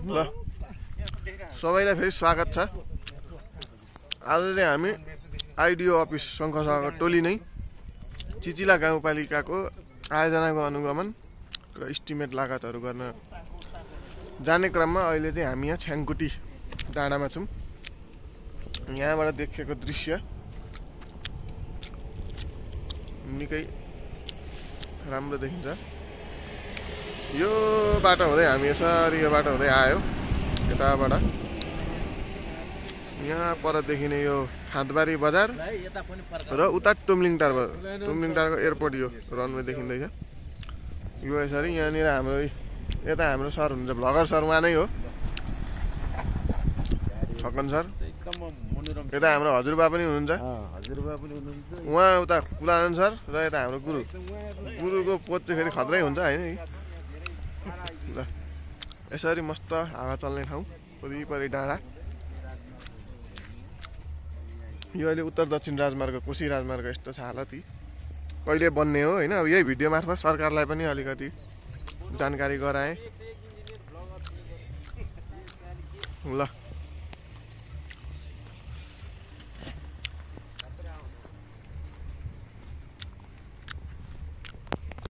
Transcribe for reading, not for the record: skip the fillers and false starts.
ल सबैलाई फेरि स्वागत छ। आज चाहिँ हामी आइडिओ अफिस शङ्खसागर टोली नै चिचिला गाउँपालिकाको आयोजनाको अनुगमन र इस्टिमेट लागतहरू गर्न जाने क्रममा अहिले चाहिँ हामी यहाँ छ्याङकुटी डाँडामा छौँ। यहाँबाट देखेको दृश्य निकै राम्रो देखिन्छ। यो बाटो हुँदै हामी यसरी यो बाटो हुँदै आयो यताबाट। यहाँ पर देखिने यो खाँदबारी बजार र उता टुम्लिङटारको एयरपोर्ट यो रनवे देखिँदैछ। यो यसरी यहाँनिर हाम्रो यता हाम्रो सर हुनुहुन्छ भ्लगर सर, उहाँ नै हो छकन सर। यता हाम्रो हजुरबा पनि हुनुहुन्छ, उहाँ उता कुलानन्द सर, र यता हाम्रो गुरुको पोत चाहिँ फेरि खत्रै हुन्छ होइन। ल यसरी मस्त हावा चल्ने ठाउँ वरिपरि डाँडा। यो अहिले उत्तर दक्षिण राजमार्ग कोशी राजमार्ग यस्तो छ हालत। कहिले बन्ने हो होइन। अब यही भिडियो मार्फत सरकारलाई पनि अलिकति जानकारी गराएँ। ल